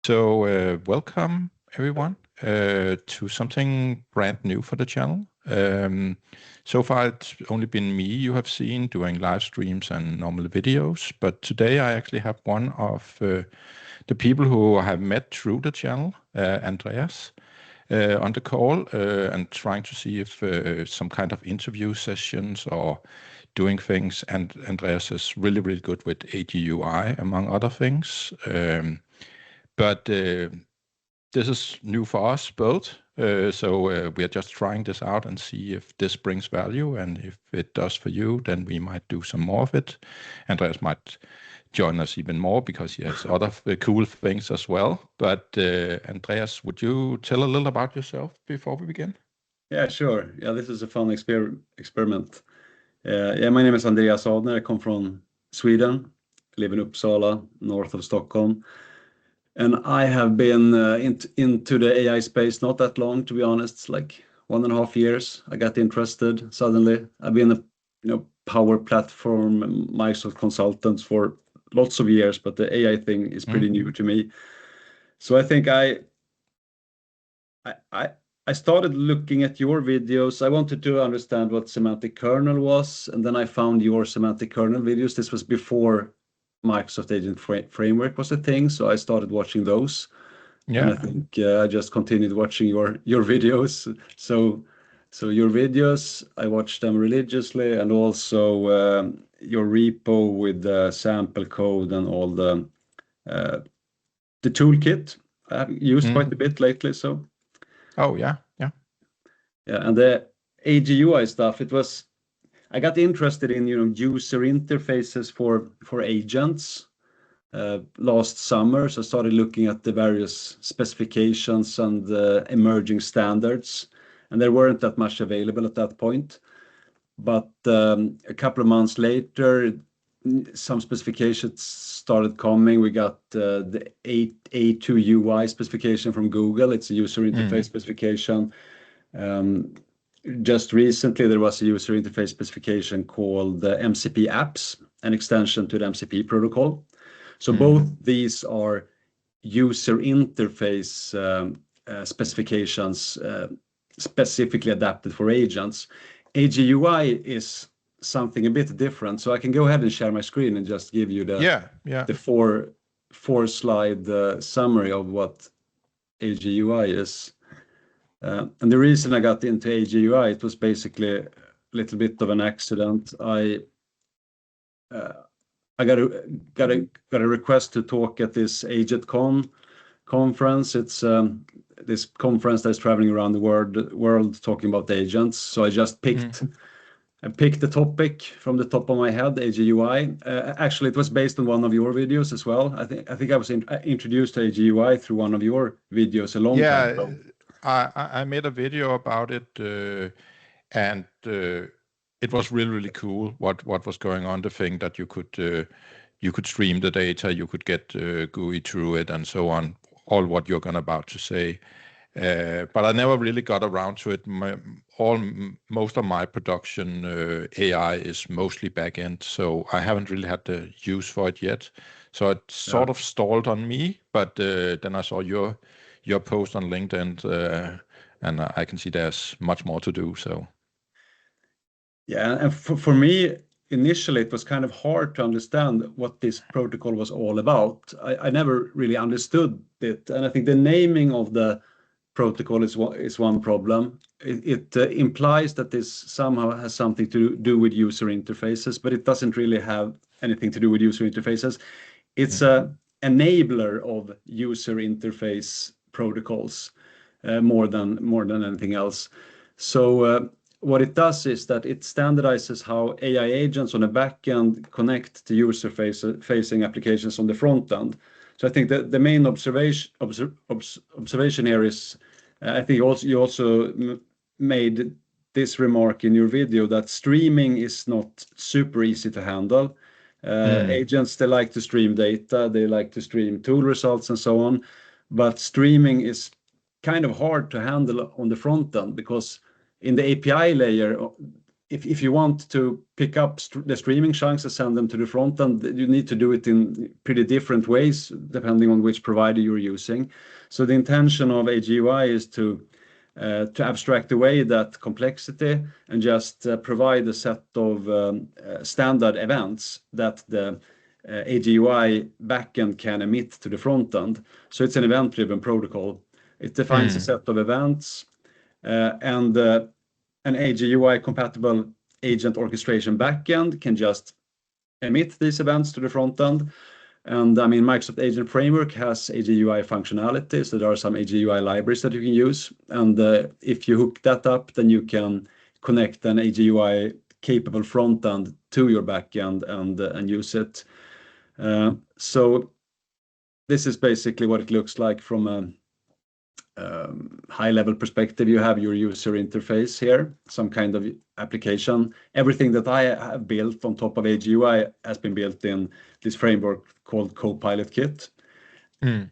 Welcome everyone to something brand new for the channel. So far, it's only been me you have seen doing live streams and normal videos, but today I actually have one of the people who I have met through the channel, Andreas, on the call and trying to see if some kind of interview sessions or doing things. And Andreas is really, really good with AGUI, among other things. But this is new for us both, so we are just trying this out and see if this brings value, and if it does for you, then we might do some more of it. Andreas might join us even more because he has other cool things as well. But Andreas, would you tell a little about yourself before we begin? Yeah, sure. Yeah, this is a fun experiment. My name is Andreas Adner. I come from Sweden, live in Uppsala, north of Stockholm. And I have been into the AI space not that long, to be honest. It's like 1.5 years. I got interested suddenly. I've been a Power Platform Microsoft consultant for lots of years, but the AI thing is pretty new to me. So I think I started looking at your videos. I wanted to understand what semantic kernel was, and then I found your semantic kernel videos. This was before Microsoft Agent Framework was a thing, so I started watching those. Yeah. And I think I just continued watching your videos. So your videos, I watched them religiously, and also your repo with the sample code and all the toolkit I've used quite a bit lately. So. Oh yeah. And the AGUI stuff, I got interested in user interfaces for agents last summer. So I started looking at the various specifications and emerging standards, and there weren't that much available at that point. But a couple of months later, some specifications started coming. We got the A2UI specification from Google. It's a user interface specification. Just recently, there was a user interface specification called the MCP Apps, an extension to the MCP protocol. So both these are user interface specifications specifically adapted for agents. AGUI is something a bit different. So I can go ahead and share my screen and just give you the four slide summary of what AGUI is. And the reason I got into AGUI, it was basically a little bit of an accident. I got a request to talk at this AgentCon conference. It's this conference that's traveling around the world talking about agents. So I just picked the topic from the top of my head, AGUI. Actually, it was based on one of your videos as well. I think I was introduced to AGUI through one of your videos a long time ago. I made a video about it, and it was really, really cool what was going on. The thing that you could stream the data, you could get GUI through it, and so on. All what you're about to say, but I never really got around to it. Most of my production AI is mostly backend, so I haven't really had the use for it yet. So it sort of stalled on me, but then I saw your post on LinkedIn, and I can see there's much more to do. So yeah, and for me initially it was kind of hard to understand what this protocol was all about. I never really understood it, and I think the naming of the protocol is one problem. It implies that this somehow has something to do with user interfaces, but it doesn't really have anything to do with user interfaces. It's a enabler of user interface protocols more than anything else. So what it does is that it standardizes how AI agents on the back end connect to user-facing applications on the front end. So I think that the main observation here is, I think you also made this remark in your video, that streaming is not super easy to handle. Agents, they like to stream data, they like to stream tool results and so on, but streaming is kind of hard to handle on the front end, because in the API layer if you want to pick up the streaming chunks and send them to the front end, you need to do it in pretty different ways depending on which provider you're using. So the intention of AGUI is to abstract away that complexity and just provide a set of standard events that the AGUI backend can emit to the front end. So it's an event-driven protocol. It defines a set of events and an AGUI compatible agent orchestration backend can just emit these events to the front end. And I mean, Microsoft Agent Framework has AGUI functionality, so there are some AGUI libraries that you can use. And if you hook that up, then you can connect an AGUI capable front end to your backend and use it. So this is basically what it looks like from a high-level perspective. You have your user interface here, some kind of application. Everything that I have built on top of AGUI has been built in this framework called Copilot Kit. I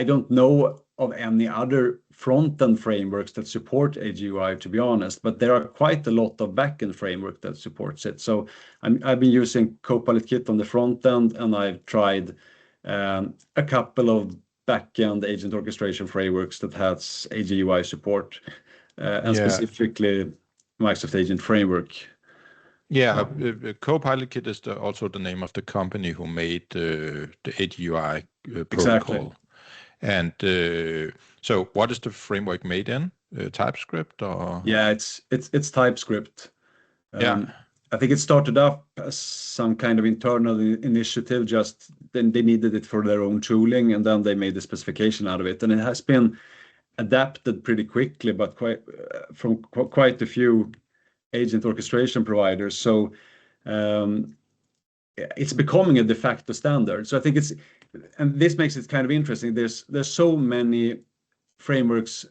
don't know of any other front-end frameworks that support AGUI, to be honest, but there are quite a lot of back-end framework that supports it. So I've been using Copilot Kit on the front end, and I've tried a couple of backend agent orchestration frameworks that has AGUI support, and specifically Microsoft Agent Framework. Yeah, Copilot Kit is also the name of the company who made the AGUI protocol. Exactly. And so what is the framework made in? TypeScript or? Yeah, it's TypeScript. Yeah. I think it started up as some kind of internal initiative, just then they needed it for their own tooling, and then they made the specification out of it. And it has been adapted pretty quickly, but from quite a few agent orchestration providers. So it's becoming a de facto standard. So I think and this makes it kind of interesting. There's so many frameworks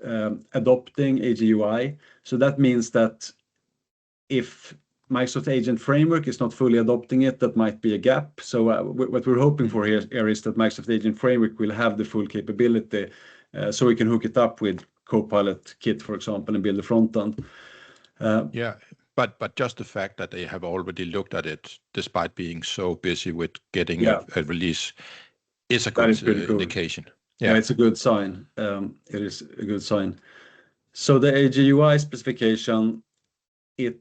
adopting AGUI. So that means that if Microsoft Agent Framework is not fully adopting it, that might be a gap. So what we're hoping for here is that Microsoft Agent Framework will have the full capability, so we can hook it up with Copilot Kit, for example, and build the front end. Yeah, but just the fact that they have already looked at it, despite being so busy with getting a release, is a good indication. Yeah, it's a good sign. It is a good sign. So the AGUI specification, it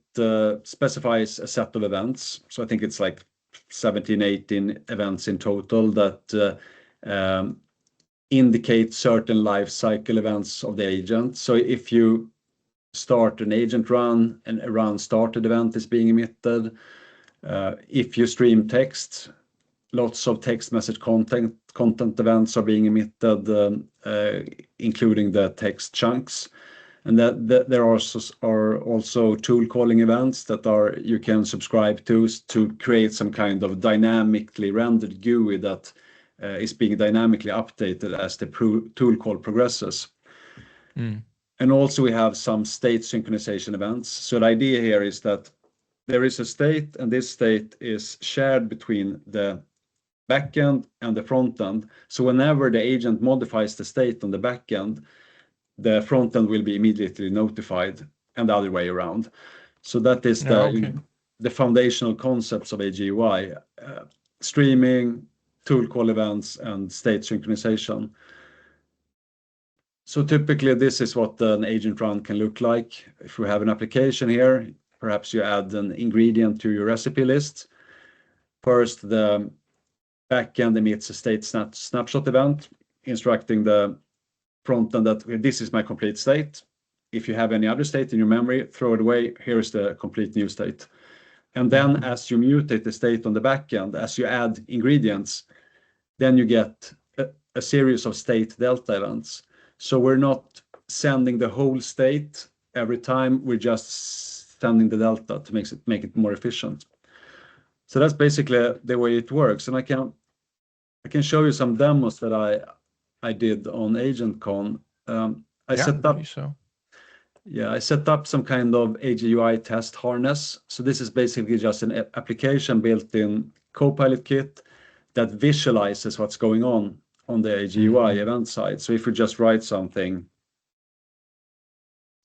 specifies a set of events. So I think it's like 17, 18 events in total that indicate certain life cycle events of the agent. So if you start an agent run, and a run started event is being emitted. If you stream text, lots of text message content events are being emitted, including the text chunks. And that there are also tool calling events that you can subscribe to create some kind of dynamically rendered GUI that is being dynamically updated as the tool call progresses. And also we have some state synchronization events. So the idea here is that there is a state, and this state is shared between the backend and the front end. So whenever the agent modifies the state on the backend, the front end will be immediately notified, and the other way around. So that is the foundational concepts of AGUI: streaming, tool call events, and state synchronization. So typically this is what an agent run can look like. If we have an application here, perhaps you add an ingredient to your recipe list. First, the backend emits a state snapshot event, instructing the front end that this is my complete state. If you have any other state in your memory, throw it away. Here is the complete new state. And then as you mutate the state on the backend, as you add ingredients, then you get a series of state delta events. So we're not sending the whole state every time, we're just sending the delta to make it more efficient. So that's basically the way it works. And I can show you some demos that I did on AgentCon. I set up some kind of AGUI test harness. So this is basically just an application built in Copilot Kit that visualizes what's going on the AGUI event side. So if we just write something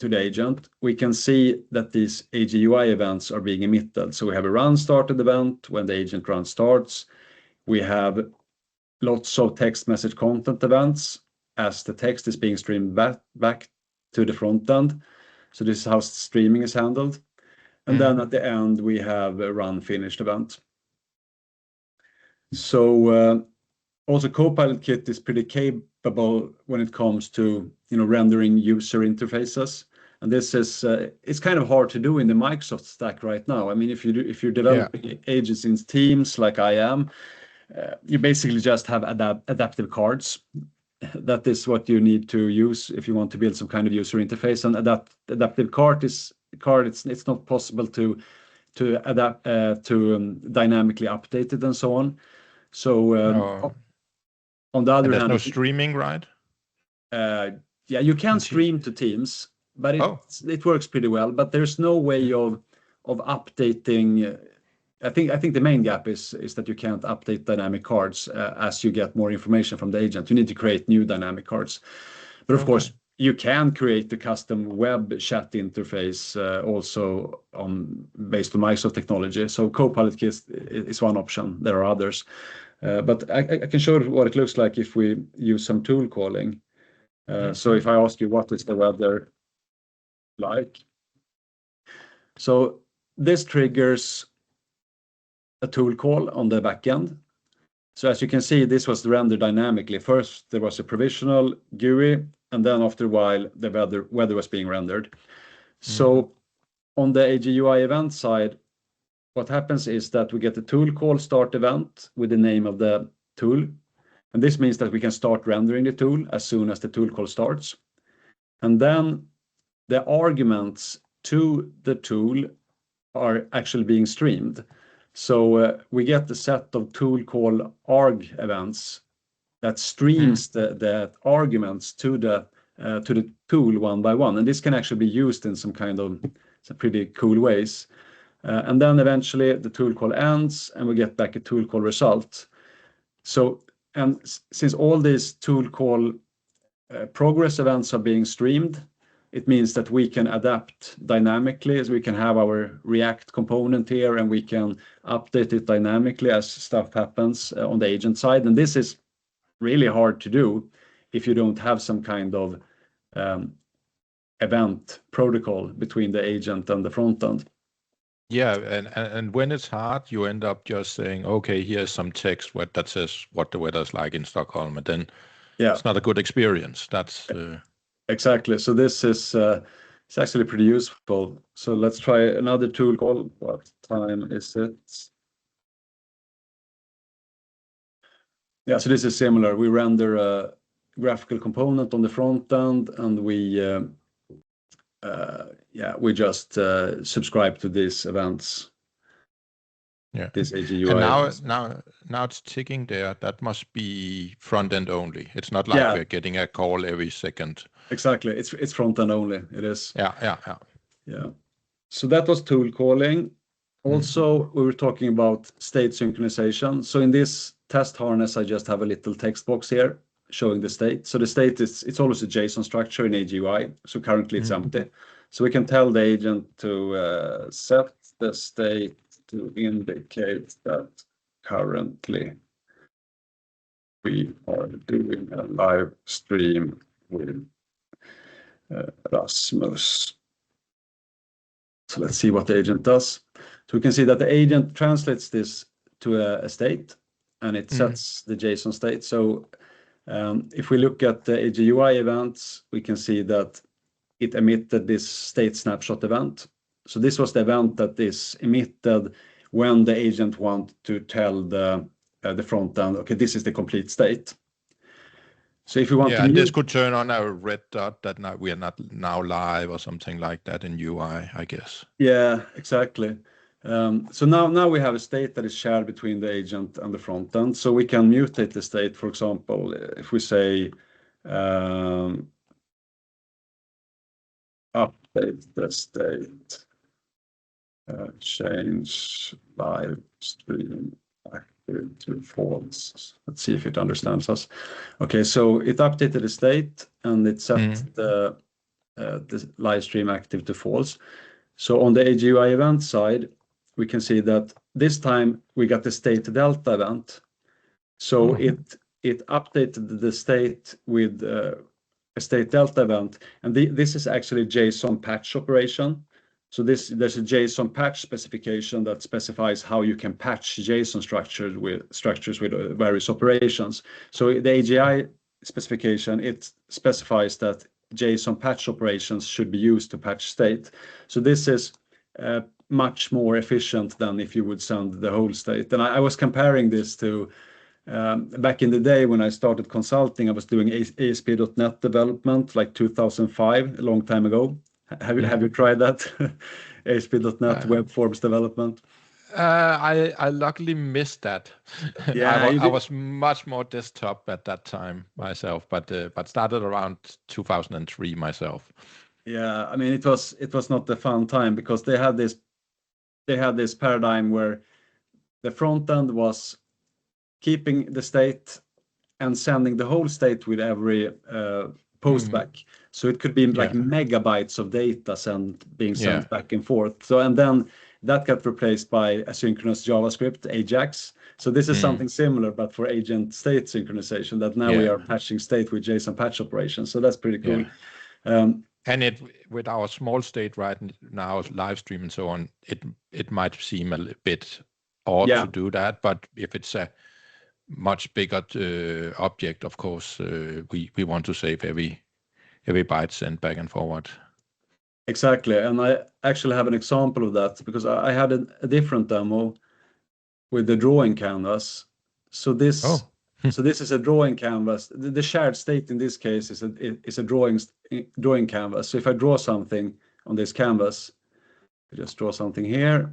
to the agent, we can see that these AGUI events are being emitted. So we have a run started event when the agent run starts. We have lots of text message content events as the text is being streamed back to the front end. So this is how streaming is handled. And then at the end, we have a run finished event. So also Copilot Kit is pretty capable when it comes to rendering user interfaces. And this is it's kind of hard to do in the Microsoft stack right now. I mean, if you're developing agents in Teams like I am, you basically just have adaptive cards. That is what you need to use if you want to build some kind of user interface. And adaptive card it's not possible to adapt to dynamically update it and so on. So on the other hand, there's no streaming, right? Yeah, you can stream to Teams, but it works pretty well. But there's no way of updating. I think the main gap is that you can't update dynamic cards as you get more information from the agent. You need to create new dynamic cards. But of course, you can create the custom web chat interface also based on Microsoft technology. So Copilot Kit is one option. There are others. But I can show you what it looks like if we use some tool calling. So if I ask you what is the weather like, so this triggers a tool call on the backend. So as you can see, this was rendered dynamically. First, there was a provisional GUI, and then after a while, the weather was being rendered. So on the AGUI event side, what happens is that we get the tool call start event with the name of the tool. And this means that we can start rendering the tool as soon as the tool call starts. And then the arguments to the tool are actually being streamed. So we get the set of tool call arg events that streams the arguments to the tool one by one. And this can actually be used in some kind of pretty cool ways. And then eventually the tool call ends and we get back a tool call result. So, and since all these tool call progress events are being streamed, it means that we can adapt dynamically, as we can have our React component here and we can update it dynamically as stuff happens on the agent side. And this is really hard to do if you don't have some kind of event protocol between the agent and the front end. Yeah, and when it's hard, you end up just saying, okay, here's some text that says what the weather's like in Stockholm, and then it's not a good experience. That's exactly. So this is it's actually pretty useful. So let's try another tool call. What time is it? Yeah, so this is similar. We render a graphical component on the front end, and we just subscribe to these events. Yeah. This AGUI. And now it's ticking there. That must be front end only. It's not like we're getting a call every second. Exactly. It's front end only. It is. Yeah. So that was tool calling. Also, we were talking about state synchronization. So in this test harness, I just have a little text box here showing the state. So the state it's always a JSON structure in AGUI. So currently it's empty. So we can tell the agent to set the state to indicate that currently we are doing a live stream with Rasmus. So let's see what the agent does. So we can see that the agent translates this to a state and it sets the JSON state. So if we look at the AGUI events, we can see that it emitted this state snapshot event. So this was the event that is emitted when the agent wants to tell the front end, okay, this is the complete state. So if you want to this could turn on our red dot that now we are not now live or something like that in UI, I guess. Yeah, exactly. So now we have a state that is shared between the agent and the front end. So we can mutate the state, for example, if we say update the state, change live stream active to false. Let's see if it understands us. Okay, so it updated the state and it set the the live stream active to false. So on the AGUI event side, we can see that this time we got the state delta event. So it updated the state with a state delta event, and this is actually JSON patch operation. So there's a JSON patch specification that specifies how you can patch JSON structures with various operations. So the AGI specification, it specifies that JSON patch operations should be used to patch state. So this is much more efficient than if you would send the whole state. And I was comparing this to back in the day when I started consulting, I was doing ASP.NET development like 2005, a long time ago. Have you tried that? ASP.NET web forms development? I luckily missed that. Yeah, I was much more desktop at that time myself, but started around 2003 myself. Yeah, I mean it was not a fun time because they had this paradigm where the front end was keeping the state and sending the whole state with every post back. So it could be like megabytes of data being sent back and forth. So and then that got replaced by asynchronous JavaScript, AJAX. So this is something similar, but for agent state synchronization, that now we are patching state with JSON patch operations. So that's pretty cool. And with our small state right now, live stream and so on, it might seem a bit odd to do that, but if it's a much bigger object, of course, we want to save every byte sent back and forward. Exactly, and I actually have an example of that because I had a different demo with the drawing canvas. So this is a drawing canvas. The shared state in this case is a drawing canvas. So if I draw something on this canvas, I just draw something here.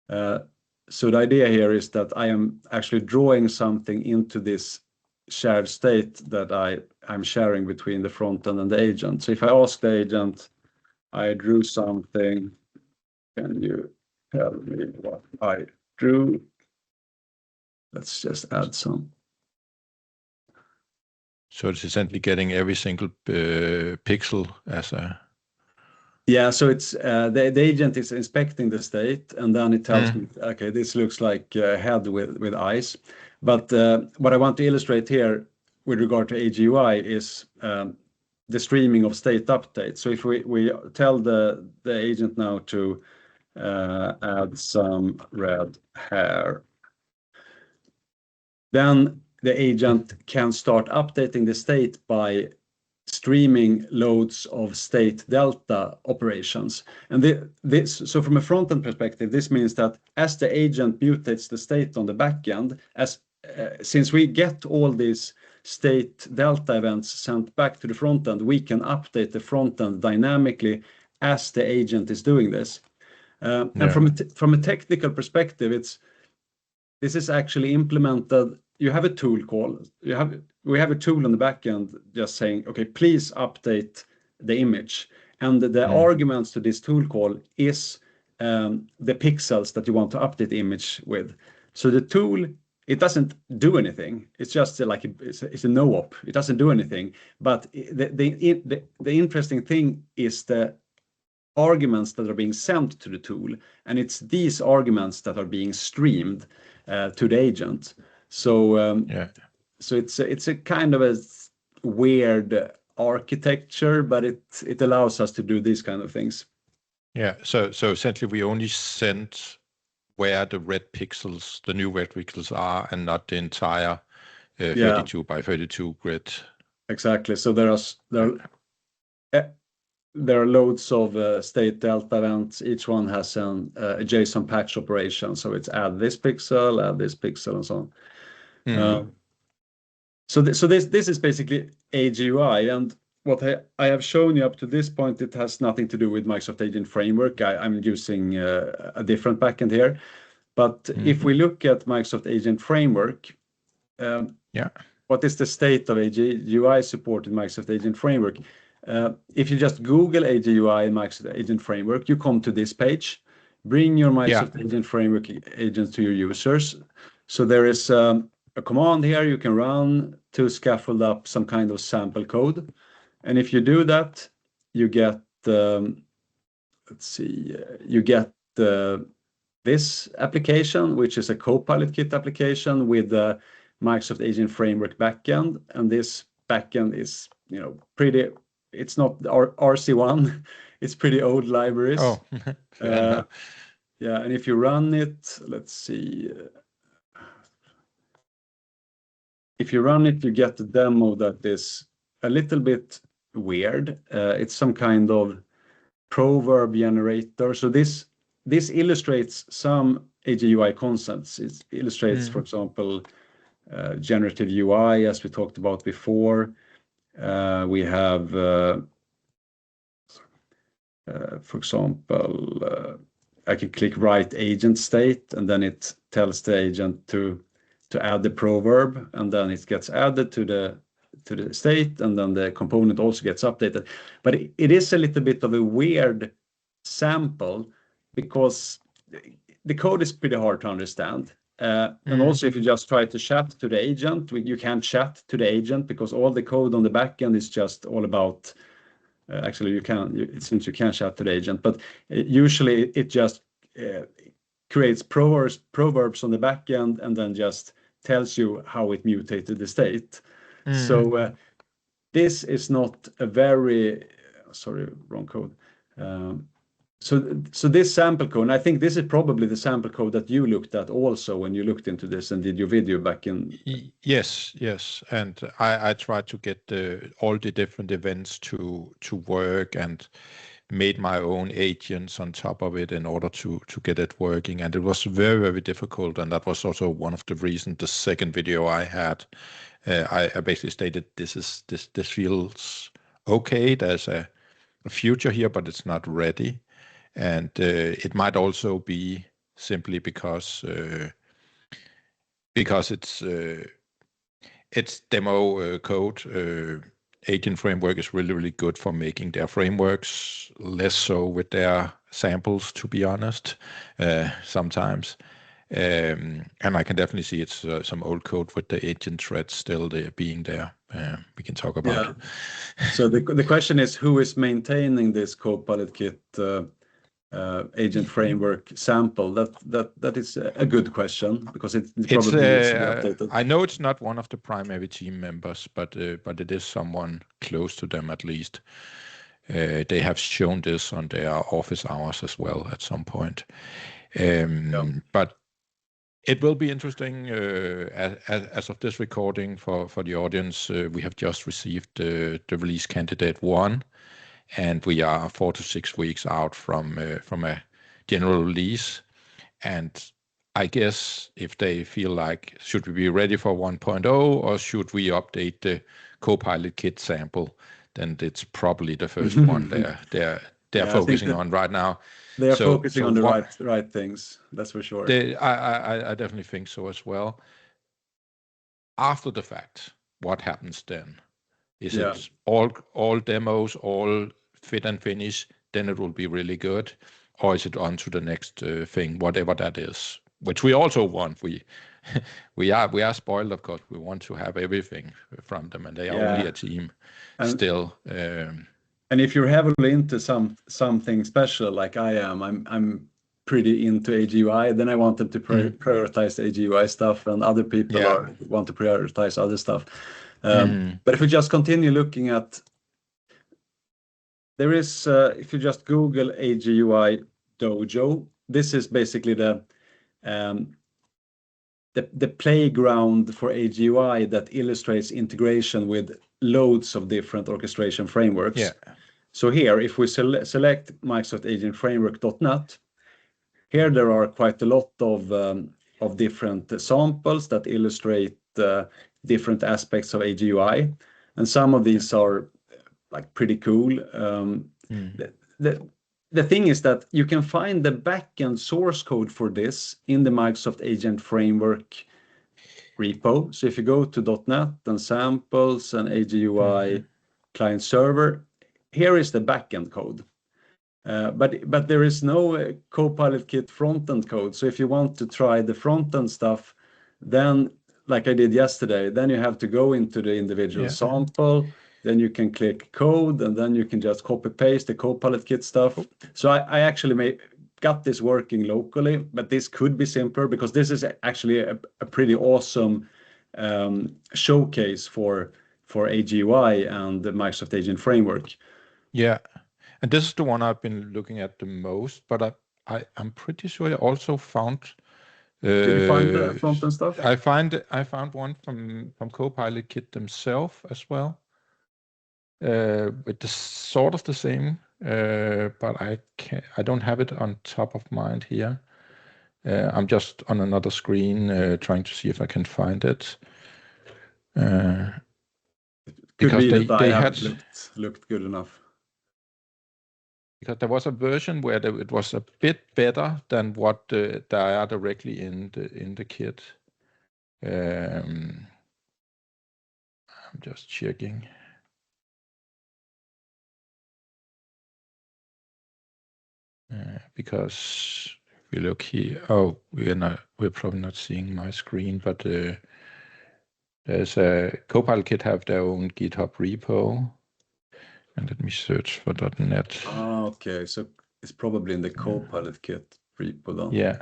So the idea here is that I am actually drawing something into this shared state that I'm sharing between the front end and the agent. So if I ask the agent, I drew something, can you tell me what I drew? Let's just add some. So it's essentially getting every single pixel as a... Yeah, so it's the agent is inspecting the state, and then it tells me, okay, this looks like a head with eyes. But what I want to illustrate here with regard to AGUI is the streaming of state updates. So if we tell the agent now to add some red hair, then the agent can start updating the state by streaming loads of state delta operations. And so from a front-end perspective, this means that as the agent mutates the state on the back end, since we get all these state delta events sent back to the front end, we can update the front end dynamically as the agent is doing this. And from a technical perspective, this is actually implemented. You have a tool call. We have a tool on the back end just saying, okay, please update the image. And the arguments to this tool call is the pixels that you want to update the image with. So the tool, it doesn't do anything. It's just like it's a no-op. It doesn't do anything. But the interesting thing is the arguments that are being sent to the tool, and it's these arguments that are being streamed to the agent. So so it's a kind of a weird architecture, but it allows us to do these kind of things. Yeah. So essentially, we only send where the red pixels, the new red pixels are, and not the entire 32 by 32 grid. Exactly. So there are loads of state delta events. Each one has a JSON patch operation. So it's add this pixel, and so on. So this is basically AGUI, and what I have shown you up to this point, it has nothing to do with Microsoft Agent Framework. I'm using a different backend here. But if we look at Microsoft Agent Framework, what is the state of AGUI support in Microsoft Agent Framework? If you just Google AGUI in Microsoft Agent Framework, you come to this page. Bring your Microsoft Agent Framework agents to your users. So there is a command here you can run to scaffold up some kind of sample code. And if you do that, you get, let's see, you get this application, which is a Copilot Kit application with the Microsoft Agent Framework backend. And this backend is, pretty, it's not RC1, it's pretty old libraries. Oh, fair yeah, and if you run it, let's see. If you run it, you get a demo that is a little bit weird. It's some kind of proverb generator. So this illustrates some AGUI concepts. It illustrates, for example, generative UI, as we talked about before. We have, for example, I can click write agent state, and then it tells the agent to add the proverb, and then it gets added to the state, and then the component also gets updated. But it is a little bit of a weird sample because the code is pretty hard to understand. And also, if you just try to chat to the agent, you can't chat to the agent because all the code on the back end is just all about. Actually, it seems you can chat to the agent, but usually it just creates proverbs on the back end and then just tells you how it mutated the state. So this is not a very, sorry, wrong code. So this sample code, and I think this is probably the sample code that you looked at also when you looked into this and did your video back in. Yes, and I tried to get all the different events to work and made my own agents on top of it in order to get it working, and it was very, very difficult. And that was also one of the reasons the second video I had, I basically stated this feels okay. There's a future here, but it's not ready. And it might also be simply because it's demo code. Agent Framework is really, really good for making their frameworks, less so with their samples, to be honest, sometimes. And I can definitely see it's some old code with the agent threads still being there. We can talk about it. So the question is, who is maintaining this Copilot Kit Agent Framework sample? That is a good question because it probably needs to be updated. I know it's not one of the primary team members, but it is someone close to them at least. They have shown this on their office hours as well at some point. But it will be interesting. As of this recording for the audience, we have just received the release candidate 1. And we are 4 to 6 weeks out from a general release. And I guess if they feel like, should we be ready for 1.0 or should we update the Copilot Kit sample, then it's probably the first one they're focusing on right now. They are focusing on the right things, that's for sure. I definitely think so as well. After the fact, what happens then? Is it all demos, all fit and finish, then it will be really good? Or is it on to the next thing, whatever that is, which we also want. We are spoiled, of course. We want to have everything from them, and they are only a team still. And if you're heavily into something special like I am, I'm pretty into AGUI, then I want them to prioritize the AGUI stuff, and other people want to prioritize other stuff. But if we just continue looking at, there is, if you just Google AGUI Dojo, this is basically the playground for AGUI that illustrates integration with loads of different orchestration frameworks. So here, if we select Microsoft Agent Framework.net, here there are quite a lot of different samples that illustrate different aspects of AGUI, and some of these are like pretty cool. The thing is that you can find the backend source code for this in the Microsoft Agent Framework repo. So if you go to .NET and samples and AGUI client server, here is the backend code. But there is no Copilot Kit frontend code. So if you want to try the frontend stuff, then like I did yesterday, then you have to go into the individual sample, then you can click code, and then you can just copy paste the Copilot Kit stuff. So I actually got this working locally, but this could be simpler because this is actually a pretty awesome showcase for AGUI and the Microsoft Agent Framework. Yeah, and this is the one I've been looking at the most, but I'm pretty sure I also found. Did you find the front end stuff? I found one from Copilot Kit themselves as well, with the sort of the same, but I don't have it on top of mind here. I'm just on another screen trying to see if I can find it. Could be that I haven't looked good enough. Because there was a version where it was a bit better than what there are directly in the kit. I'm just checking. Because if we look here, we're probably not seeing my screen, but there's a Copilot Kit have their own GitHub repo, and let me search for .NET. Okay, so it's probably in the Copilot Kit repo then. Yeah,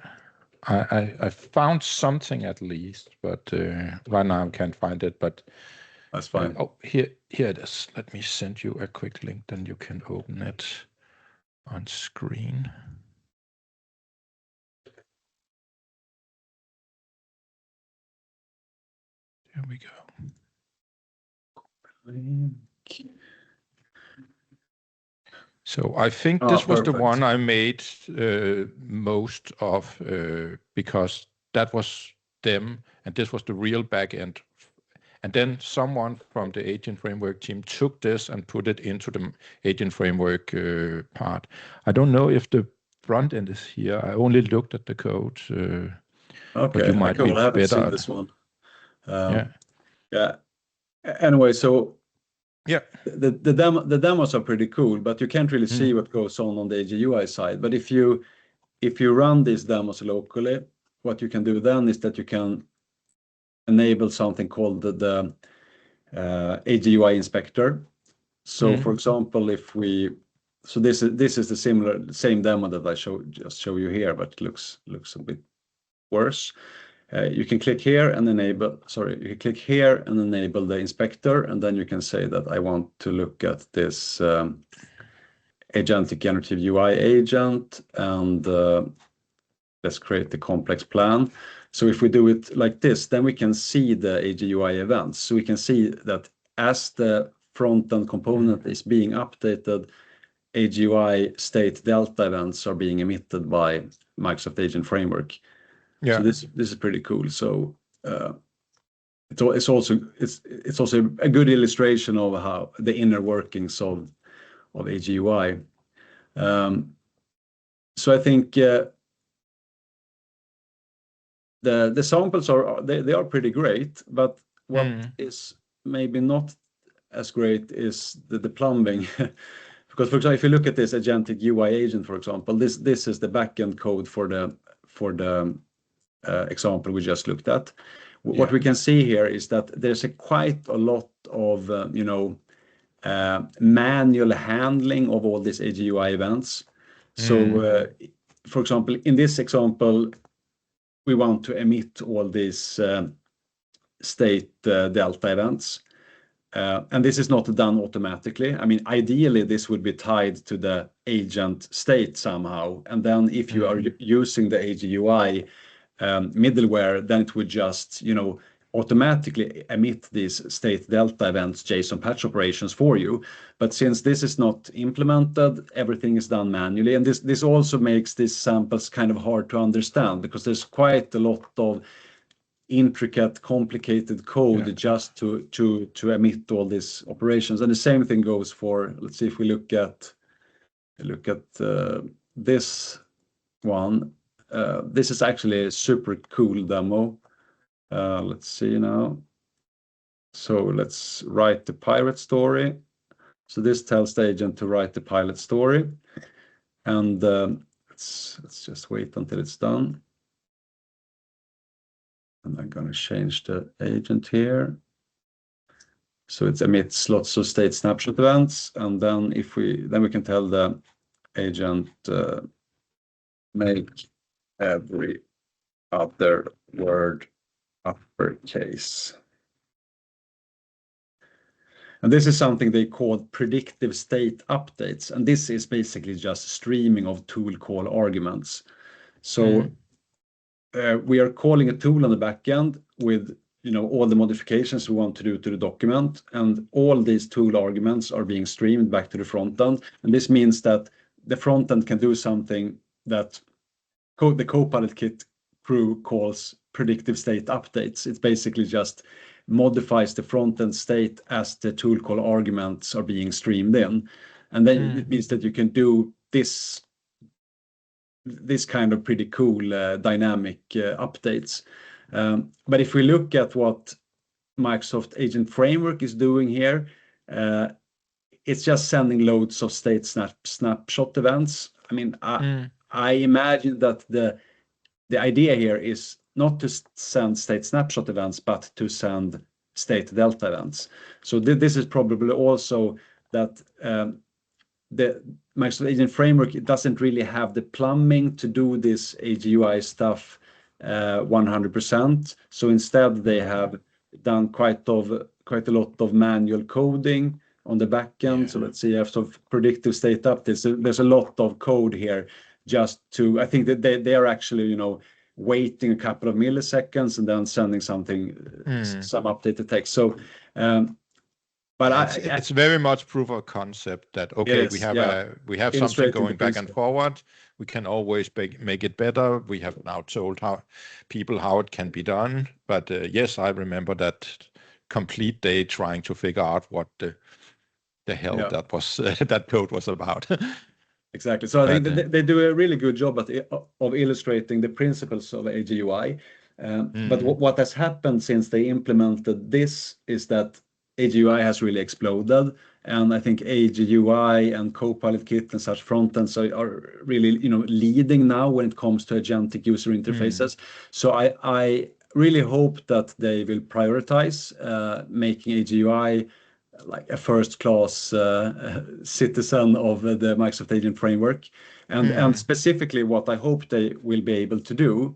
I found something at least, but right now I can't find it. But that's fine. Here it is. Let me send you a quick link, then you can open it on screen. There we go. So I think this was the one I made most of because that was them, and this was the real backend. And then someone from the Agent Framework team took this and put it into the Agent Framework part. I don't know if the front end is here. I only looked at the code. Okay, but you might be I haven't better seen this one. Yeah. Anyway, so the demos are pretty cool, but you can't really see what goes on the AGUI side. But if you run these demos locally, what you can do then is that you can enable something called the AGUI inspector. So for example, this is the same demo that I just show you here, but it looks a bit worse. You can click here and enable the inspector, and then you can say that I want to look at this agentic generative UI agent, and let's create the complex plan. So if we do it like this, then we can see the AGUI events. So we can see that as the front-end component is being updated, AGUI state delta events are being emitted by Microsoft Agent Framework. Yeah. So this is pretty cool. So it's also a good illustration of how the inner workings of AGUI. So I think the samples are pretty great, but what is maybe not as great is the plumbing. Because for example, if you look at this agentic UI agent, for example, this is the backend code for the example we just looked at. What we can see here is that there's quite a lot of manual handling of all these AGUI events. So for example, in this example, we want to emit all these state delta events. And this is not done automatically. I mean, ideally, this would be tied to the agent state somehow. And then if you are using the AGUI middleware, then it would just, automatically emit these state delta events, JSON patch operations for you. But since this is not implemented, everything is done manually. And this also makes these samples kind of hard to understand, because there's quite a lot of intricate, complicated code just to emit all these operations. And the same thing goes for, let's see if we look at this one. This is actually a super cool demo. Let's see now. So let's write the pirate story. So this tells the agent to write the pilot story, and let's just wait until it's done. And I'm going to change the agent here. So it emits lots of state snapshot events, and then we can tell the agent make every other word uppercase. And this is something they call predictive state updates, and this is basically just streaming of tool call arguments. So we are calling a tool on the back end with all the modifications we want to do to the document, and all these tool arguments are being streamed back to the front end. And this means that the front end can do something that the Copilot Kit crew calls predictive state updates. It basically just modifies the front end state as the tool call arguments are being streamed in, and then it means that you can do this kind of pretty cool dynamic updates. But if we look at what Microsoft Agent Framework is doing here, it's just sending loads of state snapshot events. I mean, I imagine that the idea here is not to send state snapshot events, but to send state delta events. So this is probably also that the Microsoft Agent Framework, it doesn't really have the plumbing to do this AGUI stuff 100%. So instead, they have done quite a lot of manual coding on the back end. So let's see, after predictive state updates, there's a lot of code here just to, I think that they are actually, waiting a couple of milliseconds and then sending something, some updated text. So, but it's very much proof of concept that, okay, we have something going back and forward. We can always make it better. We have now told people how it can be done. But yes, I remember that complete day trying to figure out what the hell that was that code was about. Exactly. So I think they do a really good job of illustrating the principles of AGUI. But what has happened since they implemented this is that AGUI has really exploded, and I think AGUI and Copilot Kit and such front ends are really leading now when it comes to agentic user interfaces. So I really hope that they will prioritize making AGUI like a first-class citizen of the Microsoft Agent Framework, and specifically what I hope they will be able to do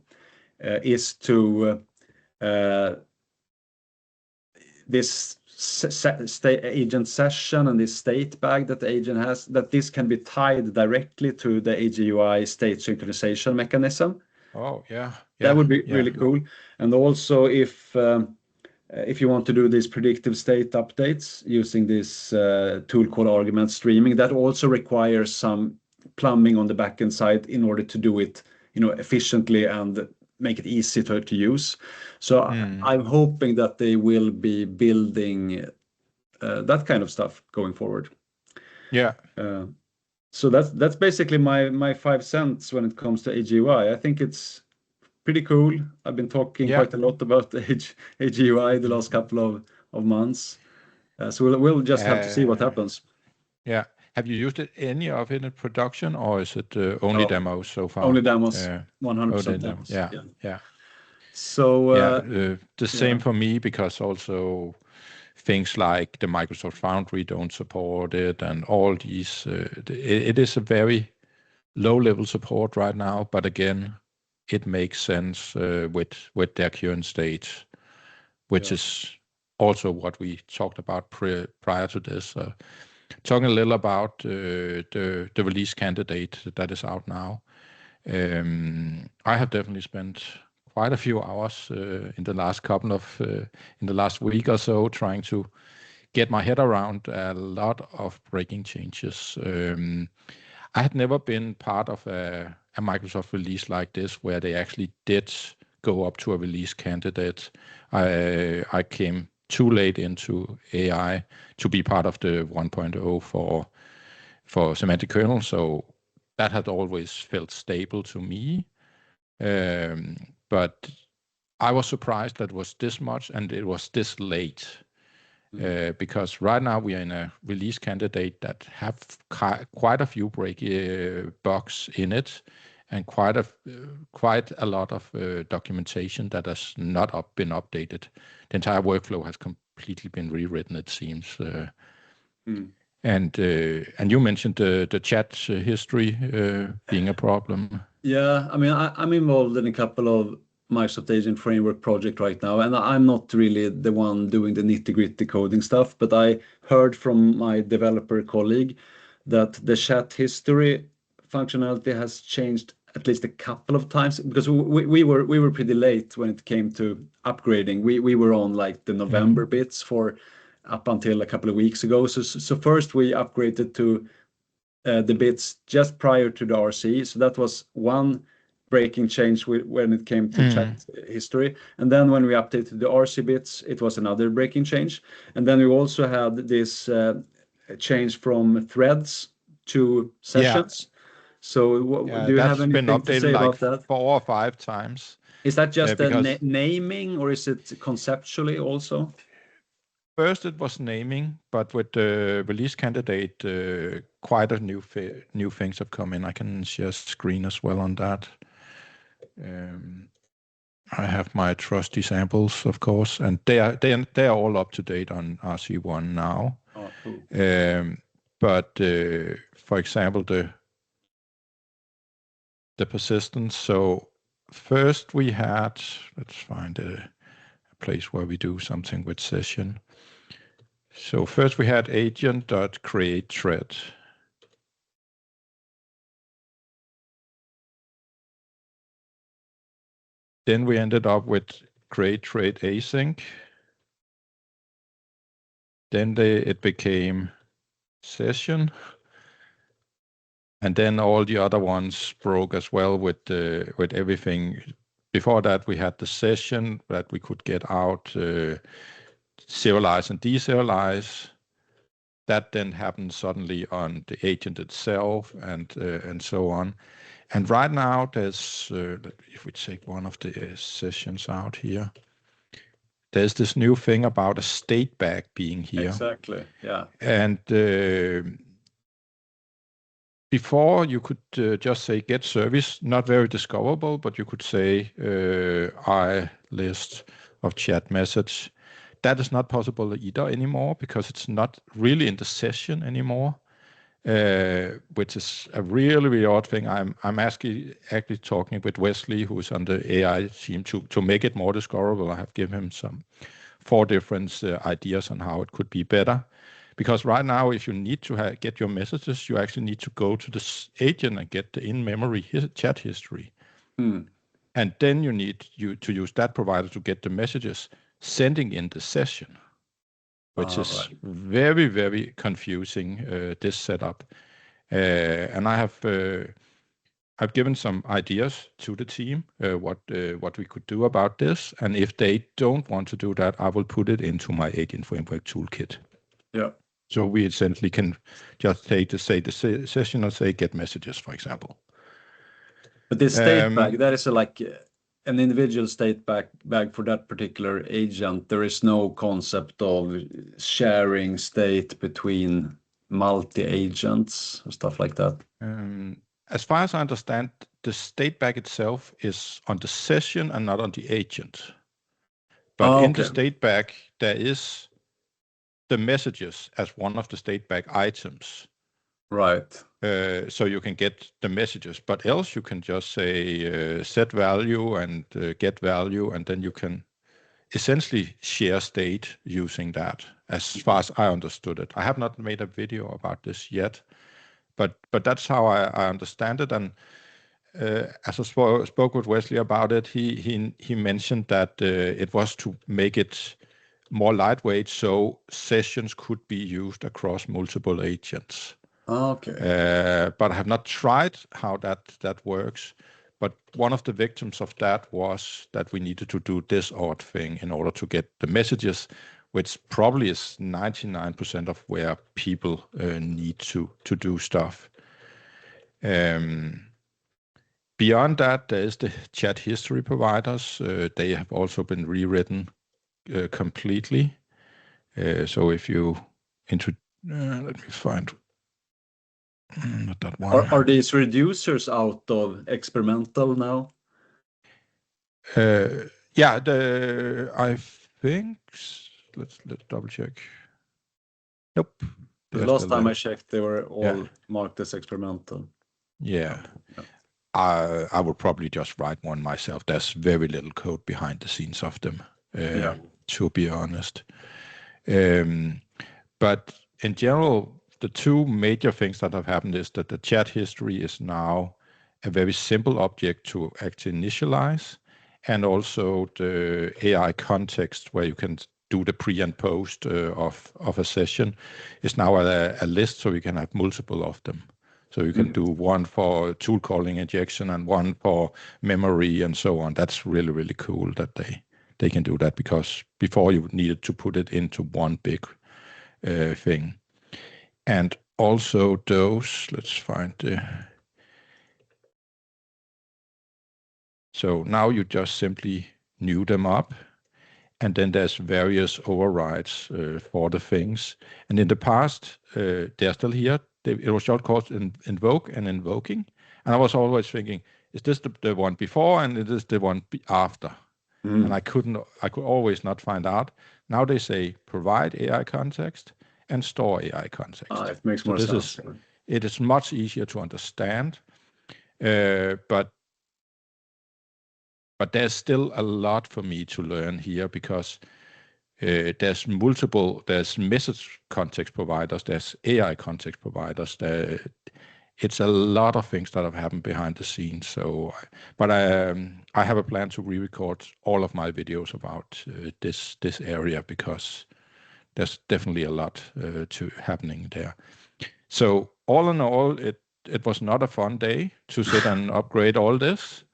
is to this agent session and this state bag that the agent has, that this can be tied directly to the AGUI state synchronization mechanism. Oh, yeah. That would be really cool. And also if you want to do these predictive state updates using this tool called argument streaming, that also requires some plumbing on the backend side in order to do it, efficiently and make it easy to use. So I'm hoping that they will be building that kind of stuff going forward. Yeah. So that's basically my 5 cents when it comes to AGUI. I think it's pretty cool. I've been talking quite a lot about the AGUI the last couple of months. So we'll just have to see what happens. Yeah. Have you used any of it in production, or is it only demos so far? Only demos, 100% demos. Yeah. So the same for me, because also things like the Microsoft Foundry don't support it, and all these. It is a very low-level support right now, but again, it makes sense with their current state, which is also what we talked about prior to this. Talking a little about the release candidate that is out now. I have definitely spent quite a few hours in the last week or so trying to get my head around a lot of breaking changes. I had never been part of a Microsoft release like this where they actually did go up to a release candidate. I came too late into AI to be part of the 1.0 for semantic kernel, so that had always felt stable to me. But I was surprised that it was this much and it was this late. Because right now we are in a release candidate that have quite a few bugs in it, and quite a lot of documentation that has not been updated. The entire workflow has completely been rewritten, it seems. Mm. And you mentioned the chat history being a problem. Yeah, I mean, I'm involved in a couple of Microsoft Agent Framework project right now, and I'm not really the one doing the nitty-gritty coding stuff, but I heard from my developer colleague that the chat history functionality has changed at least a couple of times because we were pretty late when it came to upgrading. We were on like the November bits for up until a couple of weeks ago. So first we upgraded to the bits just prior to the RC. So that was one breaking change when it came to chat history. And then when we updated the RC bits, it was another breaking change. And then we also had this change from threads to sessions. So do you have anything to say about that? 4 or 5 times. Is that just because naming, or is it conceptually also? First, it was naming, but with the release candidate, quite a new things have come in. I can share screen as well on that. I have my trusty samples, of course, and they are all up to date on RC1 now. Oh, cool. But for example, the persistence. So first we had, let's find a place where we do something with session. So first we had agent.createThread. Then we ended up with createThread async. Then it became session. And then all the other ones broke as well with everything. Before that, we had the session that we could get out serialize and deserialize. That then happened suddenly on the agent itself, and so on. And right now, there's if we take one of the sessions out here, there's this new thing about a state bag being here. Exactly. Yeah. And before you could just say get service, not very discoverable, but you could say I list of chat message. That is not possible either anymore because it's not really in the session anymore, which is a really, really odd thing. I'm actually talking with Wesley, who's on the AI team, to make it more discoverable. I have given him 4 different ideas on how it could be better. Because right now, if you need to get your messages, you actually need to go to the agent and get the in-memory chat history. And then you need to use that provider to get the messages sending in the session, which is very, very confusing, this setup. And I've given some ideas to the team, what we could do about this. And if they don't want to do that, I will put it into my Agent Framework toolkit. Yeah. So we essentially can just take the session and say get messages, for example. But this state bag, that is like an individual state bag for that particular agent. There is no concept of sharing state between multi-agents or stuff like that. As far as I understand, the state bag itself is on the session and not on the agent. But in the state bag, there is the messages as one of the state bag items. Right. So you can get the messages, but else you can just say set value and get value, and then you can essentially share state using that, as far as I understood it. I have not made a video about this yet, but that's how I understand it. And as I spoke with Wesley about it, he mentioned that it was to make it more lightweight, so sessions could be used across multiple agents. Okay. But I have not tried how that works. But one of the victims of that was that we needed to do this odd thing in order to get the messages, which probably is 99% of where people need to do stuff. Beyond that, there is the chat history providers. They have also been rewritten completely. So if you let me find not that one. Are these reducers out of experimental now? Yeah, I think. Let's double check. Nope. The last time I checked, they were all marked as experimental. Yeah. I would probably just write one myself. There's very little code behind the scenes of them, to be honest. But in general, the two major things that have happened is that the chat history is now a very simple object to actually initialize, and also the AI context where you can do the pre and post of a session is now a list, so you can have multiple of them. So you can do one for tool calling injection and one for memory and so on. That's really, really cool that they can do that, because before you needed to put it into one big thing. And also those, let's find the... So now you just simply new them up, and then there's various overrides for the things. And in the past, they're still here. It was just called invoke and invoking. And I was always thinking, is this the one before and is this the one after? And I could always not find out. Now they say provide AI context and store AI context. It makes more sense. It is much easier to understand, but there's still a lot for me to learn here, because there's message context providers, there's AI context providers. It's a lot of things that have happened behind the scenes. So, but I have a plan to re-record all of my videos about this area, because there's definitely a lot to happening there. So all in all, it was not a fun day to sit and upgrade all this,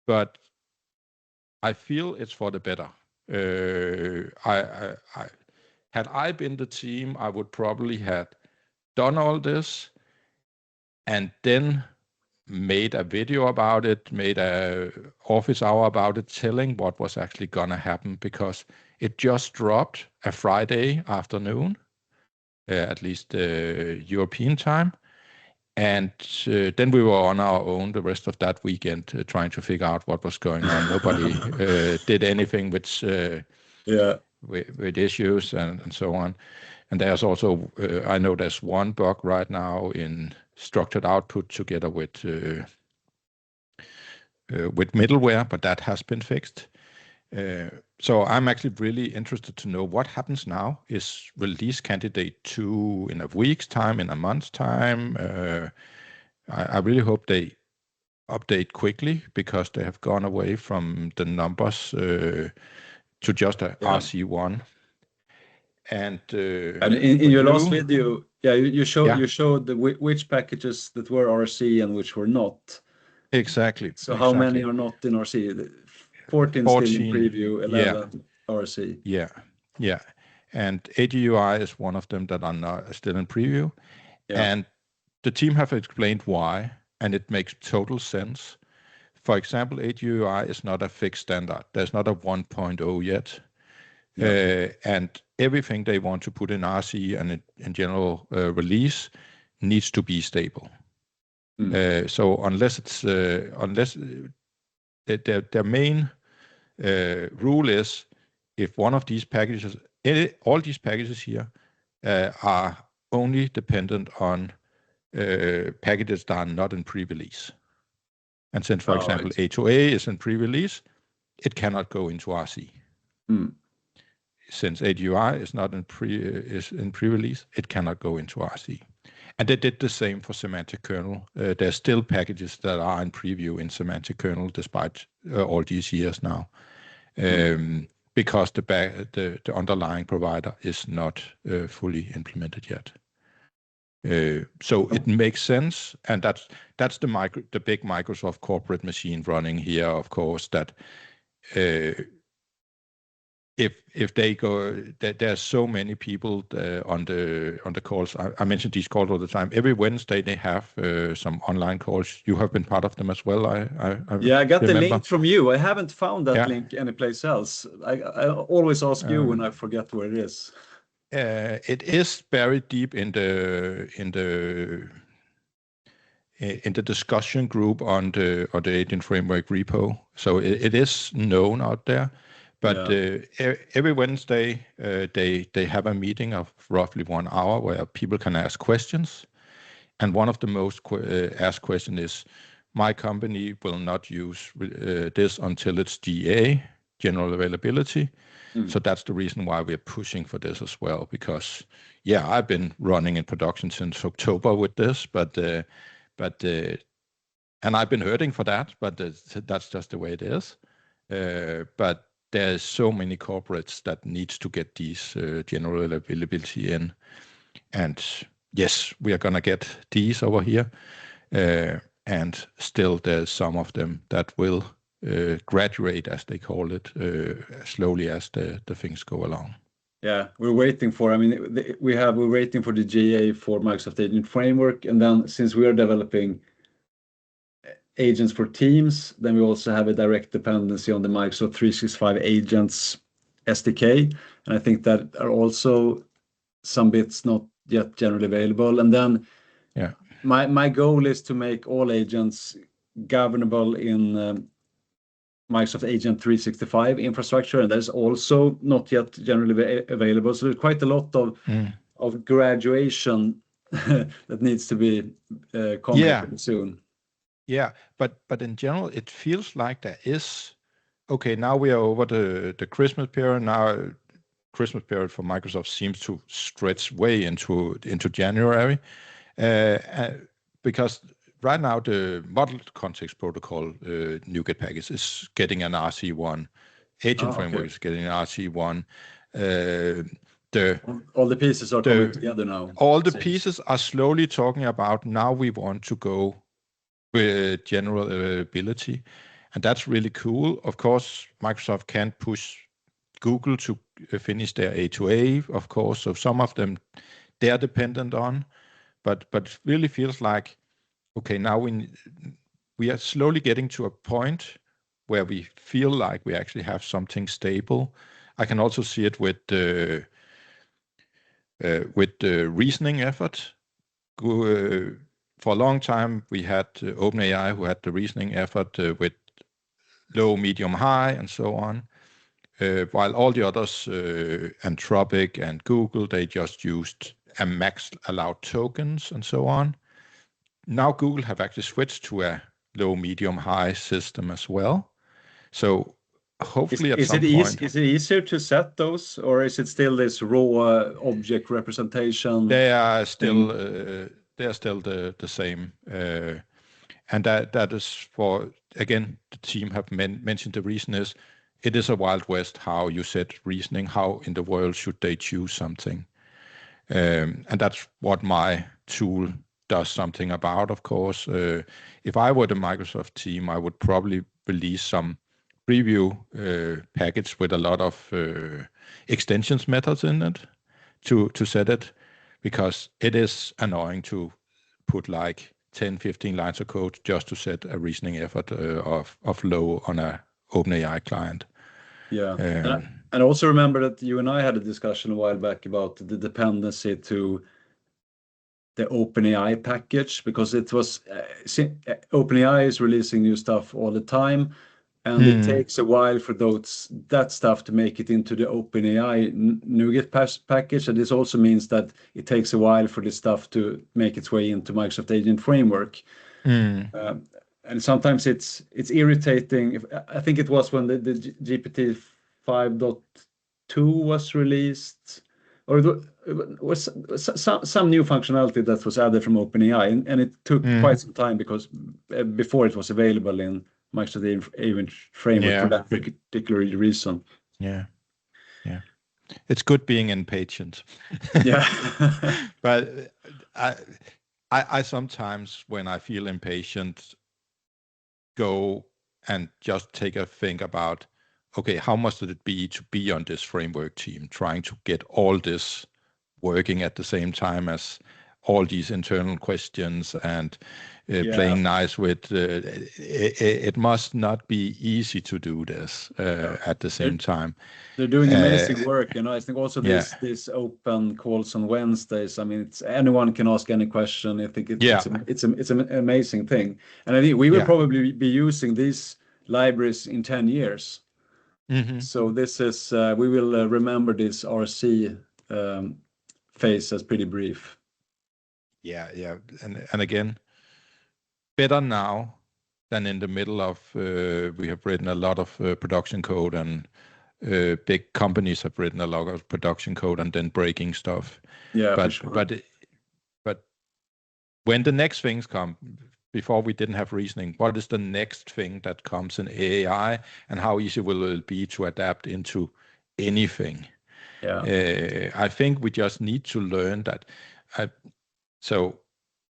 but I feel it's for the better. Had I been the team, I would probably have done all this and then made a video about it, made a office hour about it, telling what was actually gonna happen, because it just dropped a Friday afternoon, at least European time. And then we were on our own the rest of that weekend trying to figure out what was going on. Nobody did anything with issues and so on. And there's also, I know there's one bug right now in structured output together with middleware, but that has been fixed. So I'm actually really interested to know what happens now. Is release candidate 2 in a week's time, in a month's time? I really hope they update quickly, because they have gone away from the numbers to just a RC1. And in your last video, you showed which packages that were RC and which were not. Exactly. So how many are not in RC? 14 still in preview, 11 RC. Yeah. And AGUI is one of them that are not still in preview. And the team have explained why, and it makes total sense. For example, AGUI is not a fixed standard. There's not a 1.0 yet. And everything they want to put in RC and in general release needs to be stable. So unless it's their main rule is, if one of these packages, all these packages here are only dependent on packages that are not in pre-release. And since, for example, A2A is in pre-release, it cannot go into RC. Since AGUI is not in pre-release, it cannot go into RC. And they did the same for semantic kernel. There's still packages that are in preview in semantic kernel, despite all these years now, because the underlying provider is not fully implemented yet. So it makes sense, and that's the big Microsoft corporate machine running here, of course. That if they go, there are so many people on the calls. I mentioned these calls all the time. Every Wednesday they have some online calls. You have been part of them as well. I got the link from you. I haven't found that link anyplace else. I always ask you when I forget where it is. It is buried deep in the discussion group on the Agent Framework repo. So it is known out there. But every Wednesday, they have a meeting of roughly 1 hour where people can ask questions. And one of the most asked questions is, my company will not use this until it's GA, general availability. So that's the reason why we're pushing for this as well. Because, I've been running in production since October with this, but and I've been hurting for that, but that's just the way it is. But there's so many corporates that needs to get these general availability in. And yes, we are going to get these over here. And still there's some of them that will graduate, as they call it, slowly as the things go along. Yeah, we're waiting for, we're waiting for the GA for Microsoft Agent Framework. And then since we are developing agents for Teams, then we also have a direct dependency on the Microsoft 365 Agents SDK. And I think that are also some bits not yet generally available. And then my goal is to make all agents governable in Microsoft Agent 365 infrastructure, and that is also not yet generally available. So there's quite a lot of graduation that needs to be coming soon. Yeah, but in general, it feels like there is, okay, now we are over the Christmas period. Now Christmas period for Microsoft seems to stretch way into January, because right now the model context protocol NuGet package is getting an RC1. Agent framework is getting an RC1. All the pieces are coming together now. All the pieces are slowly talking about, now we want to go with general availability, and that's really cool. Of course, Microsoft can't push Google to finish their A2A, of course, so some of them they are dependent on, but it really feels like, okay, now we are slowly getting to a point where we feel like we actually have something stable. I can also see it with the reasoning effort. For a long time, we had OpenAI who had the reasoning effort with low, medium, high, and so on. While all the others, Anthropic and Google, they just used a max allowed tokens and so on. Now Google have actually switched to a low, medium, high system as well. So hopefully at some point... Is it easier to set those, or is it still this raw object representation? They are still the same. And that is for, again, the team have mentioned the reason is, it is a Wild West how you set reasoning, how in the world should they choose something. And that's what my tool does something about, of course. If I were the Microsoft team, I would probably release some preview package with a lot of extensions methods in it to set it, because it is annoying to put like 10, 15 lines of code just to set a reasoning effort of low on a OpenAI client. Yeah, and also remember that you and I had a discussion a while back about the dependency to the OpenAI package, because it was OpenAI is releasing new stuff all the time, and it takes a while for that stuff to make it into the OpenAI NuGet package, and this also means that it takes a while for this stuff to make its way into Microsoft Agent Framework. And sometimes it's irritating. I think it was when the GPT 5.2 was released, or it was some new functionality that was added from OpenAI, and it took quite some time because before it was available in Microsoft Agent Framework for that particular reason. Yeah. It's good being impatient. Yeah. But I sometimes, when I feel impatient, go and just take a think about, okay, how much would it be to be on this framework team, trying to get all this working at the same time as all these internal questions and playing nice with it must not be easy to do this at the same time. They're doing amazing work, I think also this open calls on Wednesdays. I mean, anyone can ask any question. I think it's an amazing thing, and I think we will probably be using these libraries in 10 years. So this is we will remember this RC phase as pretty brief. Yeah. And again, better now than in the middle of, we have written a lot of production code, and big companies have written a lot of production code and then breaking stuff. Yeah, but, for sure. But when the next things come, before we didn't have reasoning, what is the next thing that comes in AI, and how easy will it be to adapt into anything? Yeah. I think we just need to learn that. So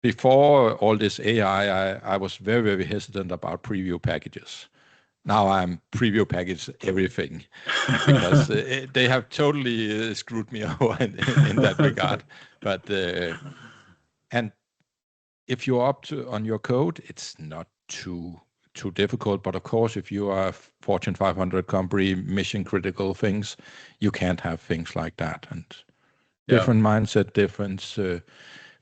before all this AI, I was very, very hesitant about preview packages. Now I'm preview package everything because they have totally screwed me over in that regard. But and if you're up to on your code, it's not too difficult. But of course, if you are a Fortune 500 company, mission critical things, you can't have things like that. And different mindset, different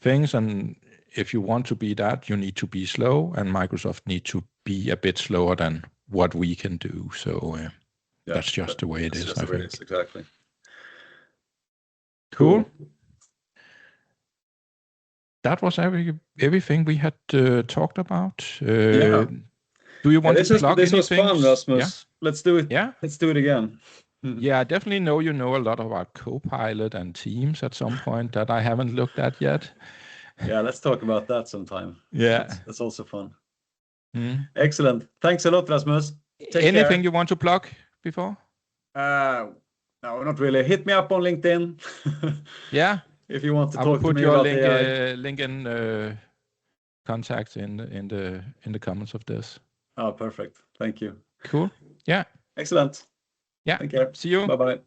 things. And if you want to be that, you need to be slow, and Microsoft need to be a bit slower than what we can do. So that's just the way it is, I think. Exactly. Cool. That was everything we had talked about. Do you want to plug anything? This was fun, Rasmus. Yeah? Let's do it. Yeah. Let's do it again. Yeah, I definitely know you know a lot about Copilot and Teams at some point that I haven't looked at yet. Yeah, let's talk about that sometime. Yeah. That's also fun. Excellent. Thanks a lot, Rasmus. Anything you want to plug before? No, not really. Hit me up on LinkedIn. Yeah. If you want to talk to me about AI. I'll put your LinkedIn contacts in the comments of this. Oh, perfect. Thank you. Cool. Yeah. Excellent. Yeah. Take care. See you. Bye-bye.